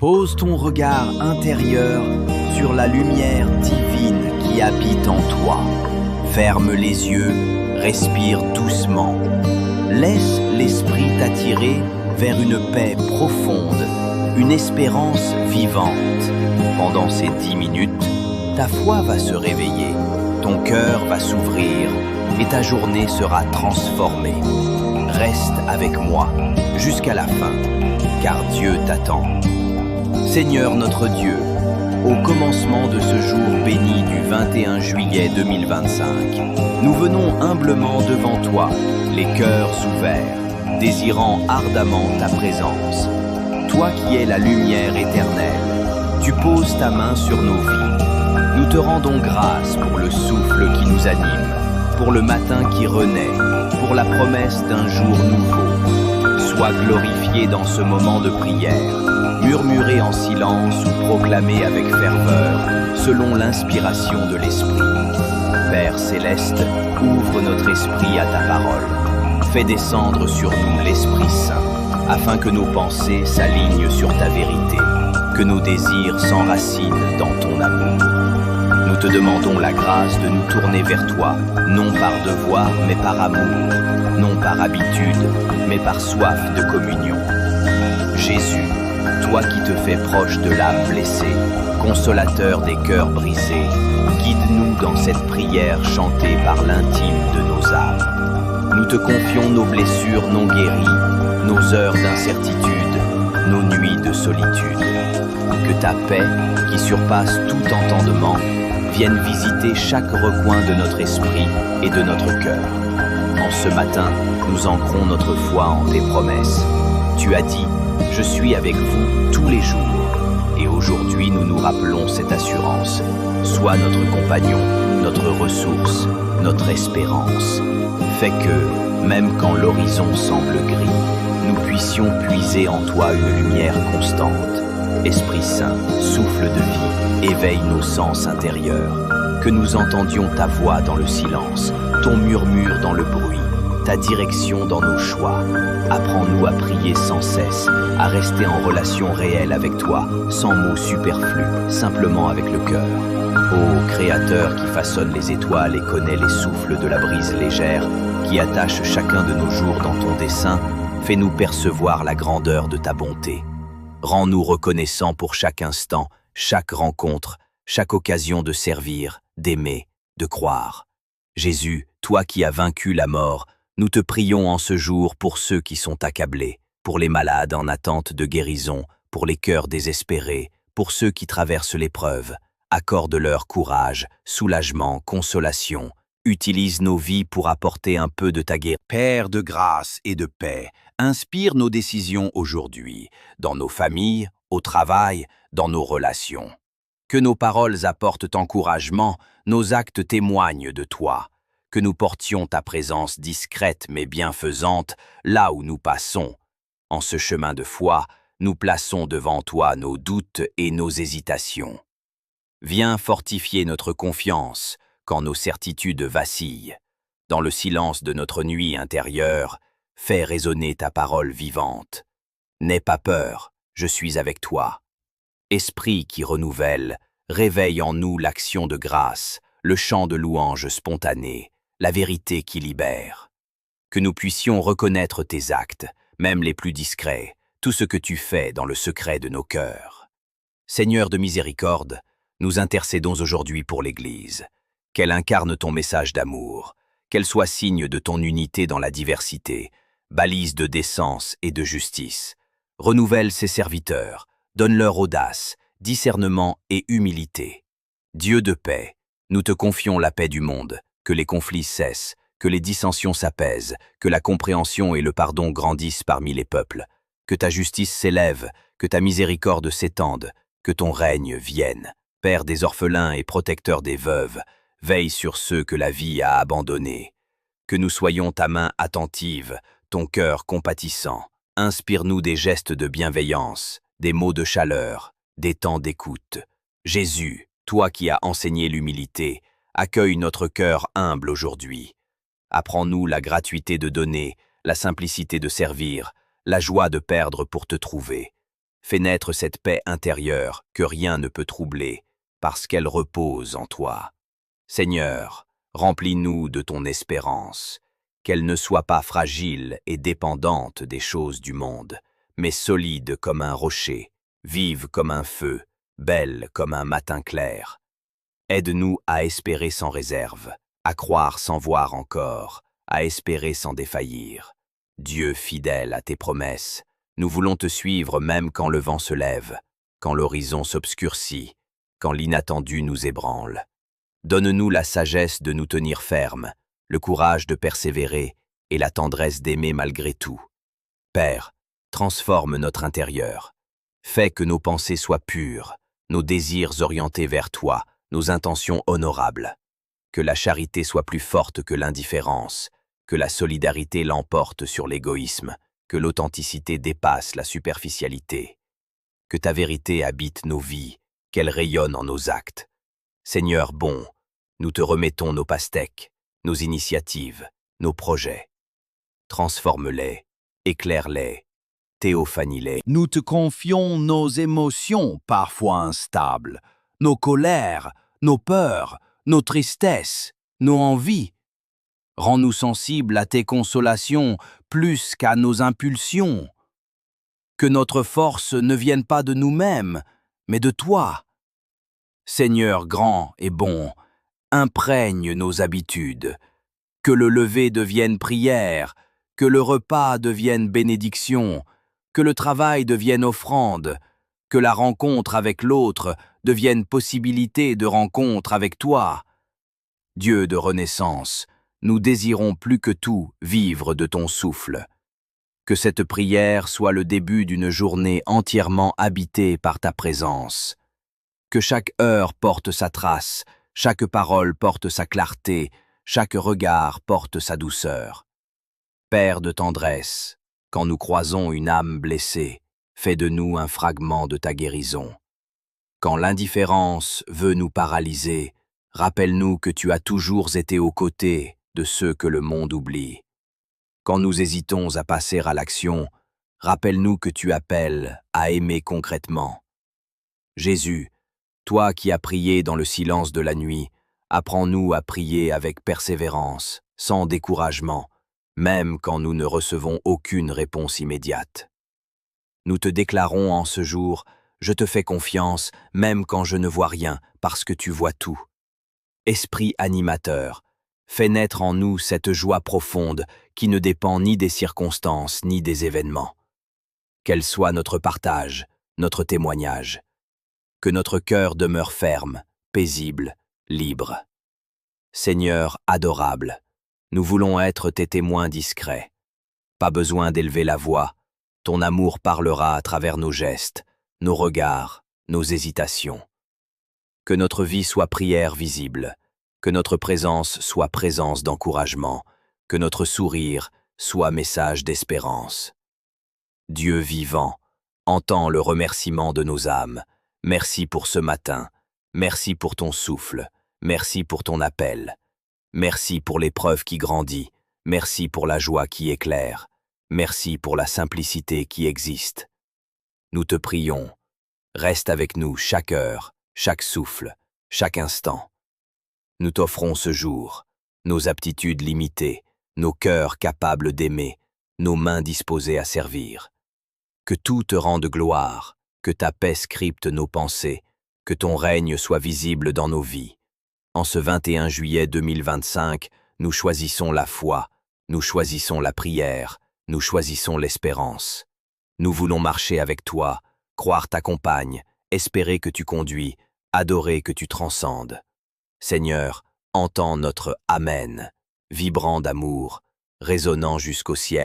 Pose ton regard intérieur sur la lumière divine qui habite en toi. Ferme les yeux, respire doucement. Laisse l'esprit t'attirer vers une paix profonde, une espérance vivante. Pendant ces 10 minutes, ta foi va se réveiller, ton cœur va s'ouvrir et ta journée sera transformée. Reste avec moi jusqu'à la fin, car Dieu t'attend. Seigneur notre Dieu, au commencement de ce jour béni du 21 juillet 2025, nous venons humblement devant toi, les cœurs ouverts, désirant ardemment ta présence. Toi qui es la lumière éternelle, tu poses ta main sur nos vies. Nous te rendons grâce pour le souffle qui nous anime, pour le matin qui renaît, pour la promesse d'un jour nouveau. Sois glorifié dans ce moment de prière, murmuré en silence ou proclamé avec ferveur, selon l'inspiration de l'Esprit. Père céleste, ouvre notre esprit à ta parole. Fais descendre sur nous l'Esprit Saint, afin que nos pensées s'alignent sur ta vérité, que nos désirs s'enracinent dans ton amour. Nous te demandons la grâce de nous tourner vers toi, non par devoir, mais par amour, non par habitude, mais par soif de communion. Jésus, toi qui te fais proche de l'âme blessée, consolateur des cœurs brisés, guide-nous dans cette prière chantée par l'intime de nos âmes. Nous te confions nos blessures non guéries, nos heures d'incertitude, nos nuits de solitude. Que ta paix, qui surpasse tout entendement, vienne visiter chaque recoin de notre esprit et de notre cœur. En ce matin, nous ancrons notre foi en tes promesses. Tu as dit, je suis avec vous tous les jours. Et aujourd'hui, nous nous rappelons cette assurance. Sois notre compagnon, notre ressource, notre espérance. Fais que, même quand l'horizon semble gris, nous puissions puiser en toi une lumière constante. Esprit Saint, souffle de vie, éveille nos sens intérieurs. Que nous entendions ta voix dans le silence, ton murmure dans le bruit, ta direction dans nos choix. Apprends-nous à prier sans cesse, à rester en relation réelle avec toi, sans mots superflus, simplement avec le cœur. Ô Créateur qui façonne les étoiles et connaît les souffles de la brise légère, qui attache chacun de nos jours dans ton dessein, fais-nous percevoir la grandeur de ta bonté. Rends-nous reconnaissants pour chaque instant, chaque rencontre, chaque occasion de servir, d'aimer, de croire. Jésus, toi qui as vaincu la mort, nous te prions en ce jour pour ceux qui sont accablés, pour les malades en attente de guérison, pour les cœurs désespérés, pour ceux qui traversent l'épreuve. Accorde-leur courage, soulagement, consolation. Utilise nos vies pour apporter un peu de ta guérison. Père de grâce et de paix, inspire nos décisions aujourd'hui, dans nos familles, au travail, dans nos relations. Que nos paroles apportent encouragement, nos actes témoignent de toi. Que nous portions ta présence discrète mais bienfaisante là où nous passons. En ce chemin de foi, nous plaçons devant toi nos doutes et nos hésitations. Viens fortifier notre confiance quand nos certitudes vacillent. Dans le silence de notre nuit intérieure, fais résonner ta parole vivante. N'aie pas peur, je suis avec toi. Esprit qui renouvelle, réveille en nous l'action de grâce, le chant de louange spontané, la vérité qui libère. Que nous puissions reconnaître tes actes, même les plus discrets, tout ce que tu fais dans le secret de nos cœurs. Seigneur de miséricorde, nous intercédons aujourd'hui pour l'Église. Qu'elle incarne ton message d'amour, qu'elle soit signe de ton unité dans la diversité, balise de décence et de justice. Renouvelle ses serviteurs, donne-leur audace, discernement et humilité. Dieu de paix, nous te confions la paix du monde, que les conflits cessent, que les dissensions s'apaisent, que la compréhension et le pardon grandissent parmi les peuples, que ta justice s'élève, que ta miséricorde s'étende, que ton règne vienne. Père des orphelins et protecteur des veuves, veille sur ceux que la vie a abandonnés. Que nous soyons ta main attentive, ton cœur compatissant. Inspire-nous des gestes de bienveillance, des mots de chaleur, des temps d'écoute. Jésus, toi qui as enseigné l'humilité, accueille notre cœur humble aujourd'hui. Apprends-nous la gratuité de donner, la simplicité de servir, la joie de perdre pour te trouver. Fais naître cette paix intérieure que rien ne peut troubler, parce qu'elle repose en toi. Seigneur, remplis-nous de ton espérance, qu'elle ne soit pas fragile et dépendante des choses du monde, mais solide comme un rocher, vive comme un feu, belle comme un matin clair. Aide-nous à espérer sans réserve, à croire sans voir encore, à espérer sans défaillir. Dieu fidèle à tes promesses, nous voulons te suivre même quand le vent se lève, quand l'horizon s'obscurcit, quand l'inattendu nous ébranle. Donne-nous la sagesse de nous tenir fermes, le courage de persévérer et la tendresse d'aimer malgré tout. Père, transforme notre intérieur. Fais que nos pensées soient pures, nos désirs orientés vers toi, nos intentions honorables. Que la charité soit plus forte que l'indifférence, que la solidarité l'emporte sur l'égoïsme, que l'authenticité dépasse la superficialité. Que ta vérité habite nos vies, qu'elle rayonne en nos actes. Seigneur bon, nous te remettons nos pastèques, nos initiatives, nos projets. Transforme-les, éclaire-les, théophanie-les. Nous te confions nos émotions parfois instables, nos colères, nos peurs, nos tristesses, nos envies. Rends-nous sensibles à tes consolations plus qu'à nos impulsions. Que notre force ne vienne pas de nous-mêmes, mais de toi. Seigneur grand et bon, imprègne nos habitudes. Que le lever devienne prière, que le repas devienne bénédiction, que le travail devienne offrande, que la rencontre avec l'autre devienne possibilité de rencontre avec toi. Dieu de renaissance, nous désirons plus que tout vivre de ton souffle. Que cette prière soit le début d'une journée entièrement habitée par ta présence. Que chaque heure porte sa trace, chaque parole porte sa clarté, chaque regard porte sa douceur. Père de tendresse, quand nous croisons une âme blessée, fais de nous un fragment de ta guérison. Quand l'indifférence veut nous paralyser, rappelle-nous que tu as toujours été aux côtés de ceux que le monde oublie. Quand nous hésitons à passer à l'action, rappelle-nous que tu appelles à aimer concrètement. Jésus, toi qui as prié dans le silence de la nuit, apprends-nous à prier avec persévérance, sans découragement, même quand nous ne recevons aucune réponse immédiate. Nous te déclarons en ce jour, je te fais confiance, même quand je ne vois rien, parce que tu vois tout. Esprit animateur, fais naître en nous cette joie profonde qui ne dépend ni des circonstances ni des événements. Qu'elle soit notre partage, notre témoignage. Que notre cœur demeure ferme, paisible, libre. Seigneur adorable, nous voulons être tes témoins discrets. Pas besoin d'élever la voix, ton amour parlera à travers nos gestes, nos regards, nos hésitations. Que notre vie soit prière visible, que notre présence soit présence d'encouragement, que notre sourire soit message d'espérance. Dieu vivant, entends le remerciement de nos âmes. Merci pour ce matin, merci pour ton souffle, merci pour ton appel. Merci pour l'épreuve qui grandit, merci pour la joie qui éclaire, merci pour la simplicité qui existe. Nous te prions, reste avec nous chaque heure, chaque souffle, chaque instant. Nous t'offrons ce jour, nos aptitudes limitées, nos cœurs capables d'aimer, nos mains disposées à servir. Que tout te rende gloire, que ta paix scripte nos pensées, que ton règne soit visible dans nos vies. En ce 21 juillet 2025, nous choisissons la foi, nous choisissons la prière, nous choisissons l'espérance. Nous voulons marcher avec toi, croire ta compagne, espérer que tu conduis, adorer que tu transcendes. Seigneur, entends notre Amen, vibrant d'amour, résonnant jusqu'au ciel.